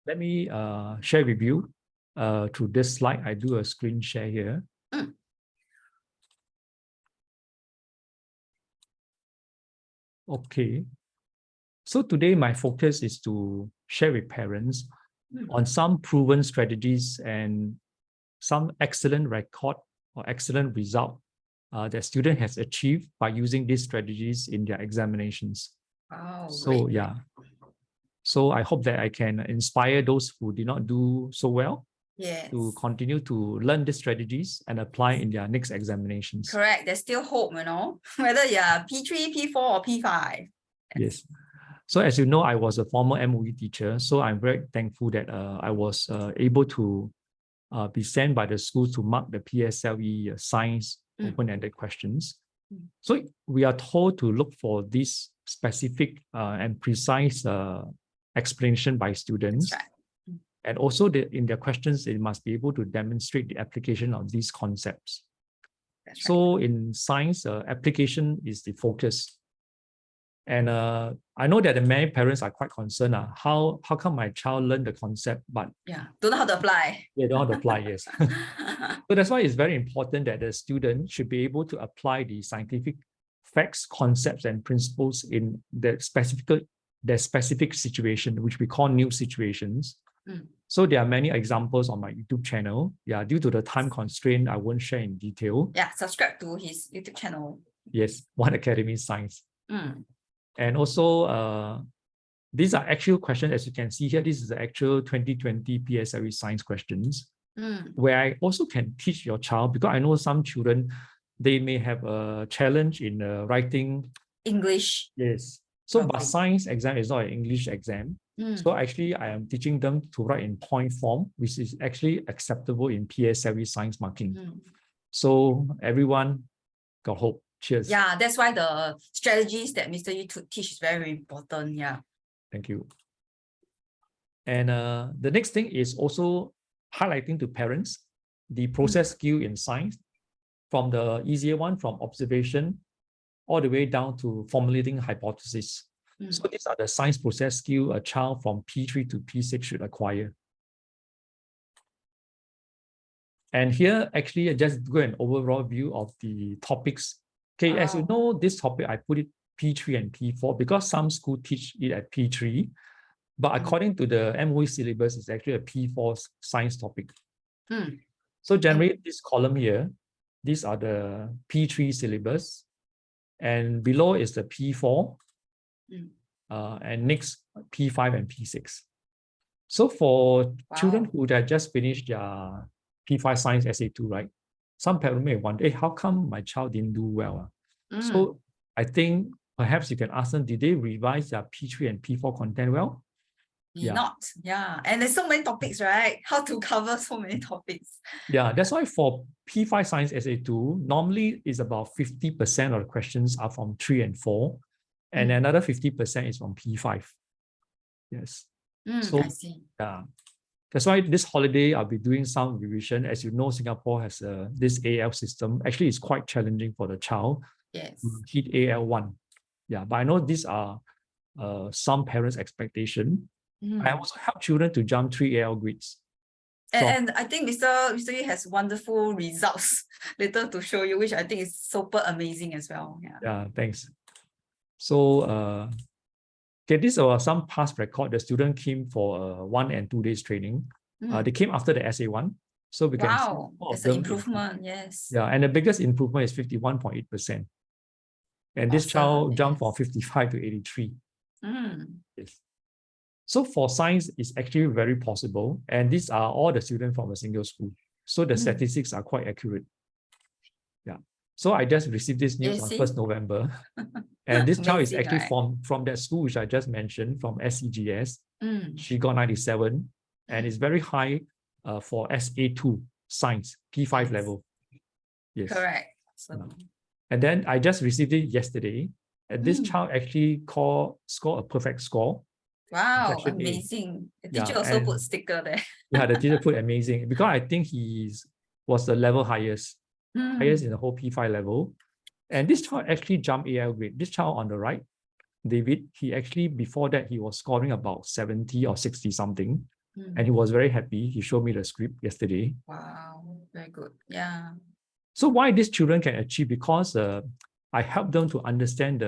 let me share with you through this slide. I do a screen share here. Okay. So today my focus is to share with parents on some proven strategies and some excellent record or excellent result that student has achieved by using these strategies in their examinations. Oh, so great. Yeah. So I hope that I can inspire those who did not do so well to continue to learn these strategies and apply in their next examinations. Correct. There's still hope, whether you're P3, P4, or P5. Yes. So as you know, I was a former MOE teacher, so I'm very thankful that I was able to be sent by the school to mark the PSLE science open-ended questions. So we are told to look for this specific and precise explanation by students. That's right. And also in their questions, they must be able to demonstrate the application of these concepts. That's So right. in science, application is the focus. And I know that many parents are quite concerned. How come my child learned the concept, but don't know how to apply? They don't know how to apply, yes. So that's why it's very important that the student should be able to apply the scientific facts, concepts, and principles in the specific situation, which we call new situations. So there are many examples on my YouTube channel. Yeah, due to the time constraint, I won't share in detail. Yeah, subscribe to his YouTube channel. Yes, One Academy Science. And also, these are actual questions, as you can see here. This is the actual 2020 PSLE science questions, where I also can teach your child, because I know some children, they may have a challenge in writing English. Yes. So, but science exam is not an English exam. So actually, I am teaching them to write in point form, which is actually acceptable in PSLE science marking. So everyone got hope. Cheers. Yeah, that's why the strategies that Mr. Yu teach is very important. Yeah. Thank you. And the next thing is also highlighting to parents the process skill in science, from the easier one, from observation, all the way down to formulating hypothesis. So these are the science process skill a child from P3 to P6 should acquire. And here, actually, I just do an overall view of the topics. Okay, as you know, this topic, I put it P3 and P4 because some schools teach it at P3. But according to the MOE syllabus, it's actually a P4 science topic. So generally, this column here, these are the P3 syllabus. And below is the P4. And next, P5 and P6. So for children who had just finished their P5 science SA2, right? Some parents may wonder, hey, how come my child didn't do well? So I think perhaps you can ask them, did they revise their P3 and P4 content well? Not. And there's so many topics, right? How to cover so many topics. Yeah, that's why for P5 science SA2, normally is about 50% of the questions are from 3 and 4, and another 50% is from P5. Yes. So, I see. Yeah. That's why this holiday, I'll be doing some revision. As you know, Singapore has this AL system. Actually, it's quite challenging for the child. Yes. Hit AL1. Yeah, but I know these are some parents' expectation. I also help children to jump 3 AL grades. And I think Mr. Yu has wonderful results later to show you, which I think is super amazing as well. Yeah, thanks. So, okay, these are some past record. The student came for 1 and 2 days training. They came after the SA1. So we can see there's an improvement, yes. Yeah, and the biggest improvement is 51.8%. And this child jumped from 55 to 83. Yes. So for science, it's actually very possible. And these are all the students from a single school. So the statistics are quite accurate. Yeah. So I just received this news on 1st November. And this child is actually from that school, which I just mentioned, from SCGS. She got 97 and it's very high for SA2 science, P5 level. Yes. Correct. And then I just received it yesterday. And this child actually scored a perfect score. Wow, amazing. The teacher also put sticker there. Yeah, the teacher put amazing because I think he was the level highest in the whole P5 level. And this child actually jumped AL grade. This child on the right, David, he actually, before that, he was scoring about 70 or 60 something. And he was very happy. He showed me the script yesterday. Wow, very good. Yeah. So why these children can achieve? Because I help them to understand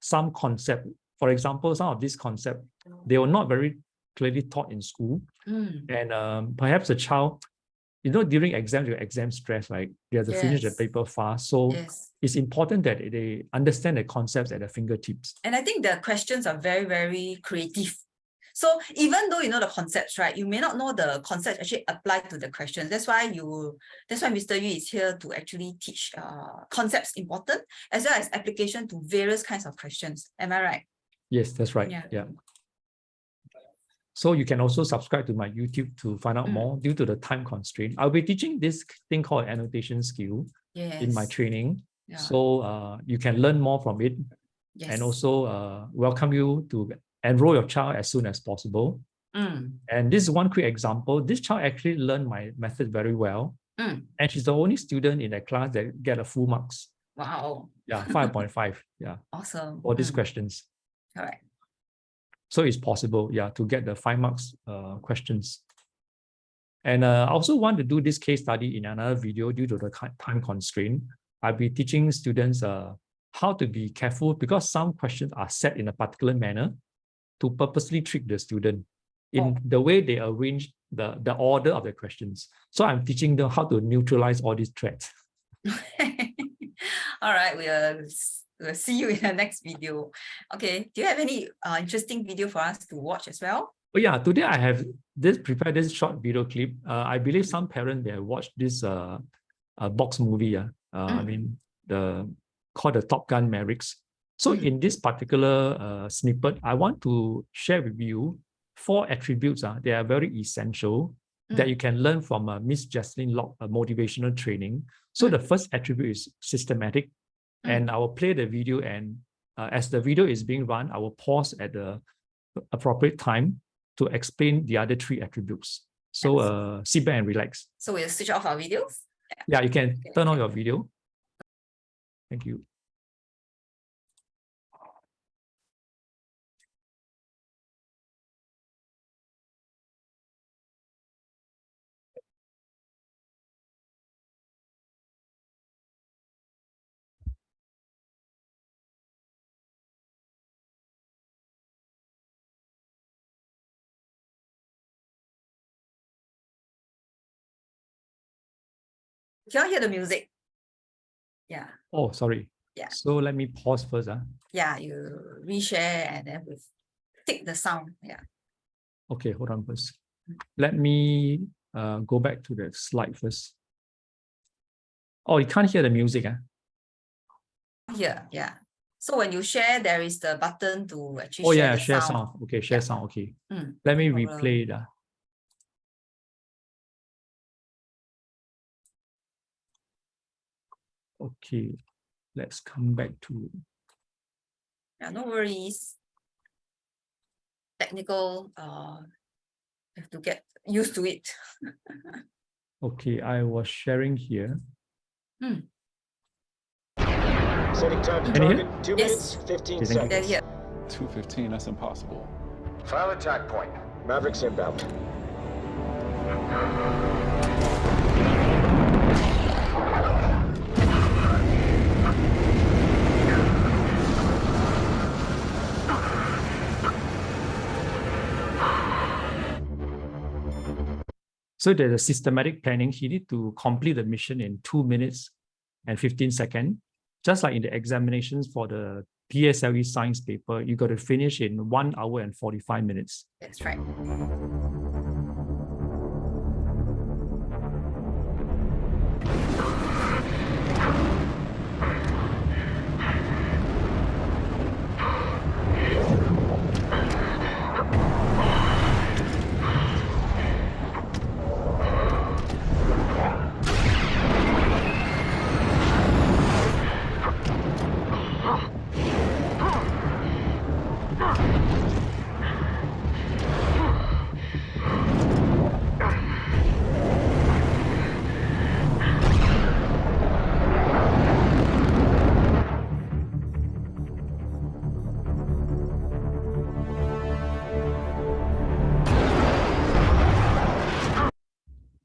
some concept. For example, some of these concepts, they were not very clearly taught in school. And perhaps the child, during exams, your exam stress, right? They have to finish the paper fast. So it's important that they understand the concepts at their fingertips. And I think the questions are very, very creative. So even though you know the concepts, right, you may not know the concepts actually apply to the questions. That's why Mr. Yu is here to actually teach concepts important as well as application to various kinds of questions. Am I right? Yes, that's right. Yeah. So you can also subscribe to my YouTube to find out more due to the time constraint. I'll be teaching this thing called annotation skill in my training. So you can learn more from it and also welcome you to enroll your child as soon as possible. And this is one quick example. This child actually learned my method very well. And she's the only student in that class that get a full marks. Wow. Yeah, 5.5. Yeah. Awesome. For these questions. All right. So it's possible, yeah, to get the 5 marks questions. And I also want to do this case study in another video due to the time constraint. I'll be teaching students how to be careful because some questions are set in a particular manner to purposely trick the student in the way they arrange the order of the questions. So I'm teaching them how to neutralize all these threats. All right, we'll see you in the next video. Okay, do you have any interesting video for us to watch as well? Oh yeah, today I have prepared this short video clip. I believe some parents, they have watched this box movie. I mean, called the Top Gun Mavericks. So in this particular snippet, I want to share with you 4 attributes. They are very essential that you can learn from Miss Jaslyn Locke, motivational training. So the first attribute is systematic. And I will play the video, and as the video is being run, I will pause at the appropriate time to explain the other 3 attributes. So sit back and relax. So we'll switch off our videos? Yeah, you can turn on your video. Thank you. Cannot hear the music. Yeah. Oh, sorry. Yeah. So let me pause first. Yeah, you reshare and then we take the sound. Yeah. Okay, hold on first. Let me go back to the slide first. Oh, you can't hear the music. Yeah. So when you share, there is the button to actually share. Oh yeah, share sound. Okay, share sound. Okay. Let me replay that. Okay, let's come back to. Yeah, no worries. Technical, have to get used to it. Okay, I was sharing here. Setting time to target 2 minutes, 15 seconds. Yeah. 2:15, that's impossible. File attack point. Mavericks inbound. So there's a systematic planning. He need to complete the mission in 2 minutes and 15 seconds. Just like in the examinations for the PSLE science paper, you got to finish in 1 hour and 45 minutes. That's right.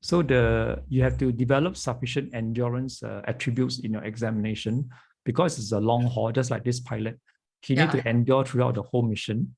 So you have to develop sufficient endurance attributes in your examination because it's a long haul, just like this pilot. He need to endure throughout the whole mission.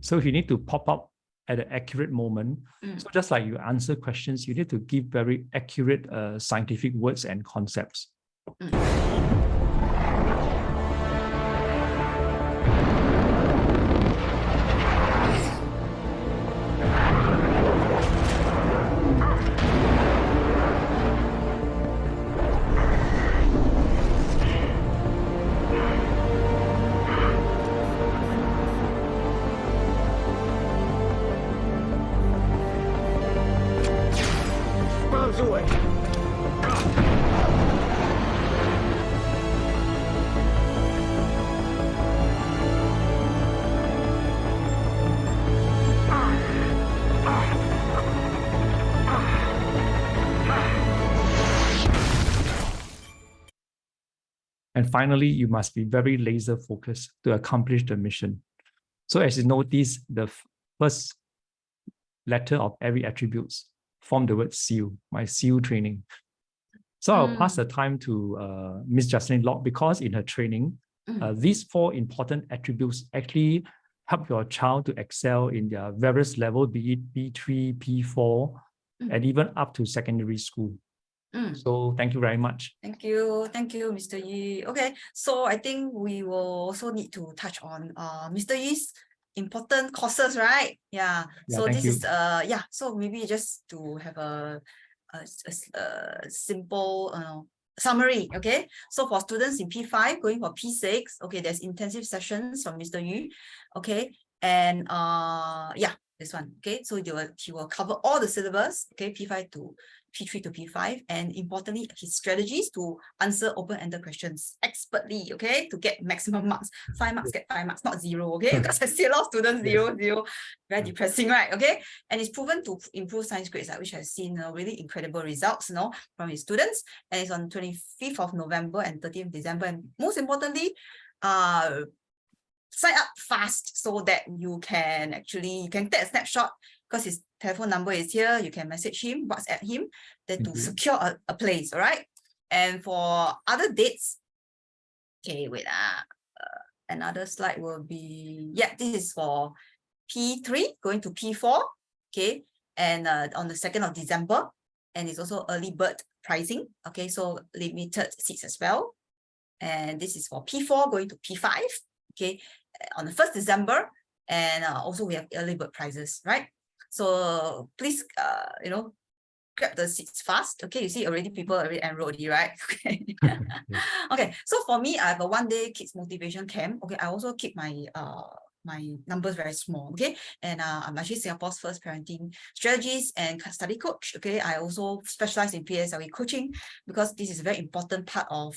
So you need to pop up at an accurate moment. So just like you answer questions, you need to give very accurate scientific words and concepts. And finally, you must be very laser focused to accomplish the mission. So as you notice, the first letter of every attributes form the word SEAL, my SEAL training. So I'll pass the time to Miss Jocelyn Locke, because in her training, these 4 important attributes actually help your child to excel in their various levels, be it P3, P4, and even up to secondary school. So thank you very much. Thank you, Mr. Yi. Okay, so I think we will also need to touch on Mr. Yi's important courses, right? Yeah. So this is so maybe just to have a simple summary. Okay, so for students in P5 going for P6, okay, there's intensive sessions from Mr. Yi. Okay, and this one. Okay, so he will cover all the syllabus. Okay, P5 to P3 to P5, and importantly, his strategies to answer open-ended questions expertly, okay, to get maximum marks. 5 marks, get 5 marks, not 0, okay? Because I see a lot of students, 0, 0, very depressing, right? Okay, and it's proven to improve science grades, which has seen really incredible results, from his students, and it's on 25th of November and 30th December, and most importantly, sign up fast so that you can take a snapshot, because his telephone number is here. You can message him, WhatsApp him, then to secure a place, all right? And for other dates, okay, wait, another slide will be, this is for P3 going to P4, okay, and on the 2nd of December, and it's also early bird pricing, okay, so limited seats as well. And this is for P4 going to P5, okay, on the 1st December, and also we have early bird prizes, right? So please, grab the seats fast. Okay, you see already people already enrolled, right? Okay. Okay, so for me, I have a 1-day kids motivation camp. Okay, I also keep my numbers very small. Okay, and I'm actually Singapore's first parenting strategist and study coach. Okay, I also specialize in PSLE coaching, because this is a very important part of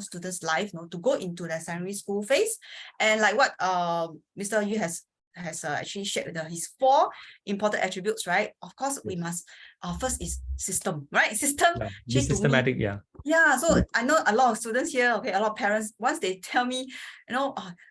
students' life, to go into the secondary school phase. And like what Mr. Yu has actually shared with his 4 important attributes, right? Of course, we must first is system, right? System, be systematic, so I know a lot of students here, okay, a lot of parents, once they tell me,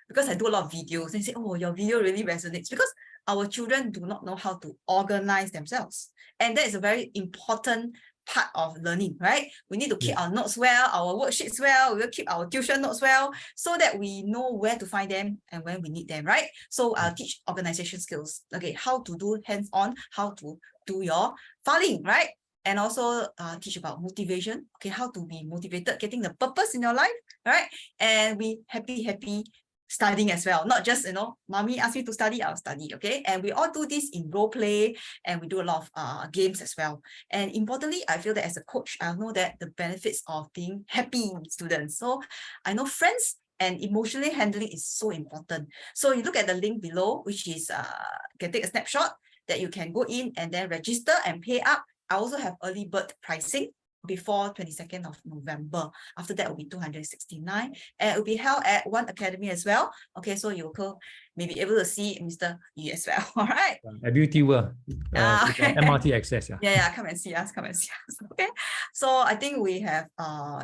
because I do a lot of videos, they say, oh, your video really resonates, because our children do not know how to organize themselves, and that is a very important part of learning, right? We need to keep our notes well, our worksheets well, we will keep our tuition notes well, so that we know where to find them and when we need them, right? So I'll teach organization skills, okay, how to do hands-on, how to do your filing, right? And also teach about motivation, okay, how to be motivated, getting the purpose in your life, right? And be happy studying as well, not just, mommy asked me to study, I'll study, okay? And we all do this in role play, and we do a lot of games as well. And importantly, I feel that as a coach, I know that the benefits of being happy students. So I know friends and emotionally handling is so important. So you look at the link below, which is, you can take a snapshot that you can go in and then register and pay up. I also have early bird pricing before 22nd of November. After that, it will be 269, and it will be held at One Academy as well. Okay, so you will maybe able to see Mr. Yu as well. All right. A beauty world. Okay. MRT access. Yeah. Yeah, come and see us. Come and see us. Okay. So I think we have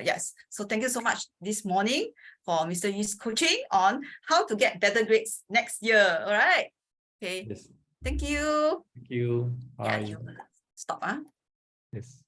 yes. So thank you so much this morning for Mr. Yu's coaching on how to get better grades next year. All right. Okay. Yes. Thank you. Thank you. Yeah, Bye. you stop. Yes.